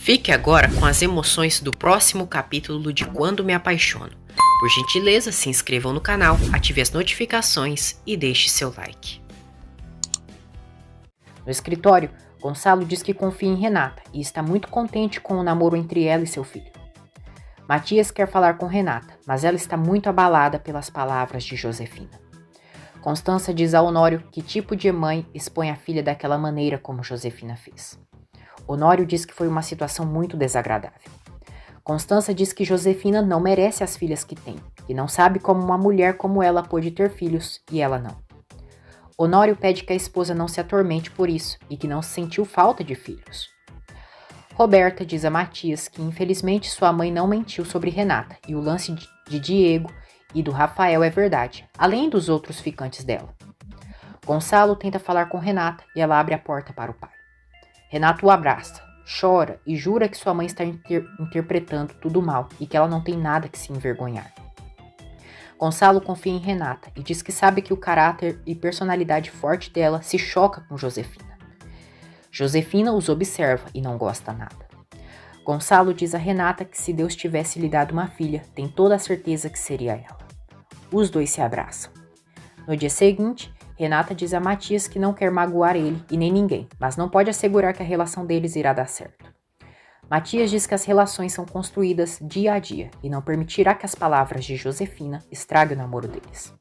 Fique agora com as emoções do próximo capítulo de Quando Me Apaixono. Por gentileza, se inscrevam no canal, ative as notificações e deixe seu like. No escritório, Gonçalo diz que confia em Renata e está muito contente com o namoro entre ela e seu filho. Matias quer falar com Renata, mas ela está muito abalada pelas palavras de Josefina. Constança diz a Honório que tipo de mãe expõe a filha daquela maneira como Josefina fez. Honório diz que foi uma situação muito desagradável. Constança diz que Josefina não merece as filhas que tem, e não sabe como uma mulher como ela pôde ter filhos e ela não. Honório pede que a esposa não se atormente por isso e que não sentiu falta de filhos. Roberta diz a Matias que infelizmente sua mãe não mentiu sobre Renata e o lance de Diego e do Rafael é verdade, além dos outros ficantes dela. Gonçalo tenta falar com Renata e ela abre a porta para o pai. Renato o abraça, chora e jura que sua mãe está interpretando tudo mal e que ela não tem nada que se envergonhar. Gonçalo confia em Renata e diz que sabe que o caráter e personalidade forte dela se choca com Josefina. Josefina os observa e não gosta nada. Gonçalo diz a Renata que se Deus tivesse lhe dado uma filha, tem toda a certeza que seria ela. Os dois se abraçam. No dia seguinte, Renata diz a Matias que não quer magoar ele e nem ninguém, mas não pode assegurar que a relação deles irá dar certo. Matias diz que as relações são construídas dia a dia e não permitirá que as palavras de Josefina estraguem o namoro deles.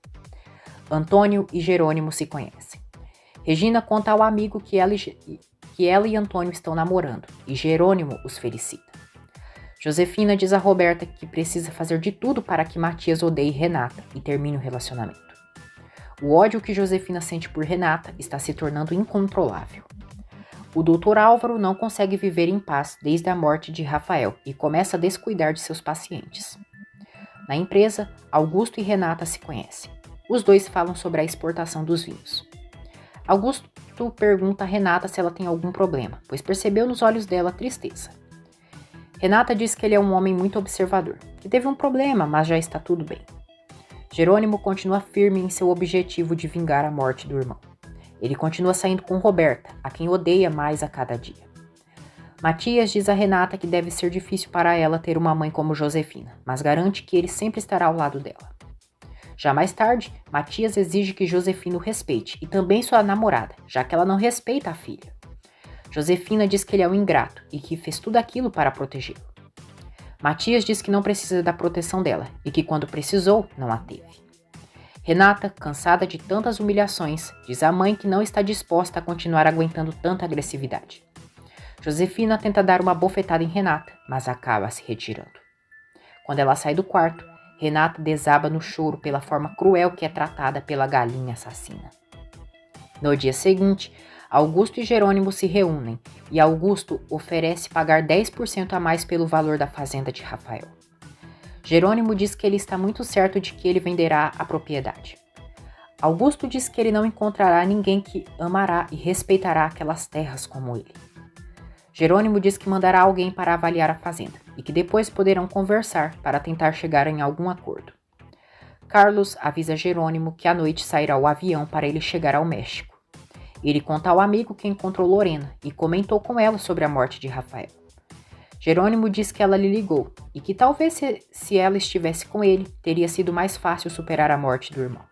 Antônio e Jerônimo se conhecem. Regina conta ao amigo que ela e Antônio estão namorando e Jerônimo os felicita. Josefina diz a Roberta que precisa fazer de tudo para que Matias odeie Renata e termine o relacionamento. O ódio que Josefina sente por Renata está se tornando incontrolável. O Dr. Álvaro não consegue viver em paz desde a morte de Rafael e começa a descuidar de seus pacientes. Na empresa, Augusto e Renata se conhecem. Os dois falam sobre a exportação dos vinhos. Augusto pergunta a Renata se ela tem algum problema, pois percebeu nos olhos dela tristeza. Renata diz que ele é um homem muito observador, que teve um problema, mas já está tudo bem. Jerônimo continua firme em seu objetivo de vingar a morte do irmão. Ele continua saindo com Roberta, a quem odeia mais a cada dia. Matias diz a Renata que deve ser difícil para ela ter uma mãe como Josefina, mas garante que ele sempre estará ao lado dela. Já mais tarde, Matias exige que Josefina o respeite e também sua namorada, já que ela não respeita a filha. Josefina diz que ele é um ingrato e que fez tudo aquilo para protegê-lo. Matias diz que não precisa da proteção dela e que quando precisou, não a teve. Renata, cansada de tantas humilhações, diz à mãe que não está disposta a continuar aguentando tanta agressividade. Josefina tenta dar uma bofetada em Renata, mas acaba se retirando. Quando ela sai do quarto, Renata desaba no choro pela forma cruel que é tratada pela galinha assassina. No dia seguinte, Augusto e Jerônimo se reúnem e Augusto oferece pagar 10% a mais pelo valor da fazenda de Rafael. Jerônimo diz que ele está muito certo de que ele venderá a propriedade. Augusto diz que ele não encontrará ninguém que amará e respeitará aquelas terras como ele. Jerônimo diz que mandará alguém para avaliar a fazenda e que depois poderão conversar para tentar chegar em algum acordo. Carlos avisa Jerônimo que à noite sairá o avião para ele chegar ao México. Ele conta ao amigo que encontrou Lorena e comentou com ela sobre a morte de Rafael. Jerônimo diz que ela lhe ligou e que talvez se ela estivesse com ele, teria sido mais fácil superar a morte do irmão.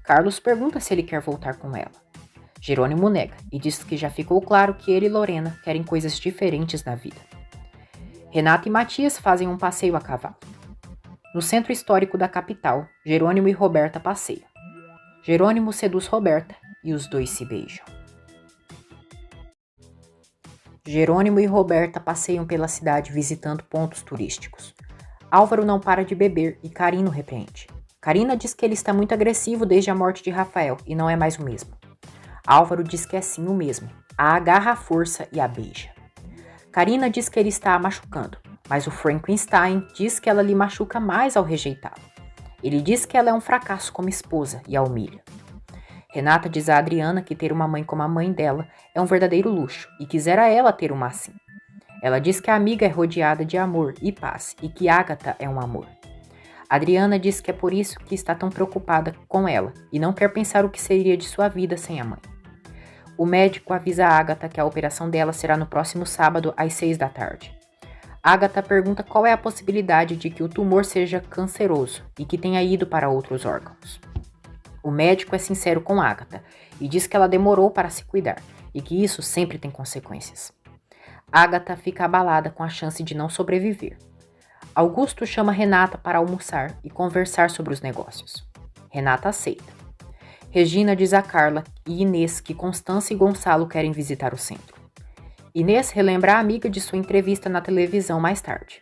Carlos pergunta se ele quer voltar com ela. Jerônimo nega e diz que já ficou claro que ele e Lorena querem coisas diferentes na vida. Renata e Matias fazem um passeio a cavalo. No centro histórico da capital, Jerônimo e Roberta passeiam. Jerônimo seduz Roberta e os dois se beijam. Jerônimo e Roberta passeiam pela cidade visitando pontos turísticos. Álvaro não para de beber e Carino repreende. Carina diz que ele está muito agressivo desde a morte de Rafael e não é mais o mesmo. Álvaro diz que é sim o mesmo. A agarra à força e a beija. Carina diz que ele está a machucando, mas o Frankenstein diz que ela lhe machuca mais ao rejeitá-lo. Ele diz que ela é um fracasso como esposa e a humilha. Renata diz a Adriana que ter uma mãe como a mãe dela é um verdadeiro luxo e quisera ela ter uma assim. Ela diz que a amiga é rodeada de amor e paz e que Ágata é um amor. Adriana diz que é por isso que está tão preocupada com ela e não quer pensar o que seria de sua vida sem a mãe. O médico avisa a Agatha que a operação dela será no próximo sábado às 6 da tarde. Agatha pergunta qual é a possibilidade de que o tumor seja canceroso e que tenha ido para outros órgãos. O médico é sincero com Agatha e diz que ela demorou para se cuidar e que isso sempre tem consequências. Agatha fica abalada com a chance de não sobreviver. Augusto chama Renata para almoçar e conversar sobre os negócios. Renata aceita. Regina diz a Carla e Inês que Constância e Gonçalo querem visitar o centro. Inês relembra a amiga de sua entrevista na televisão mais tarde.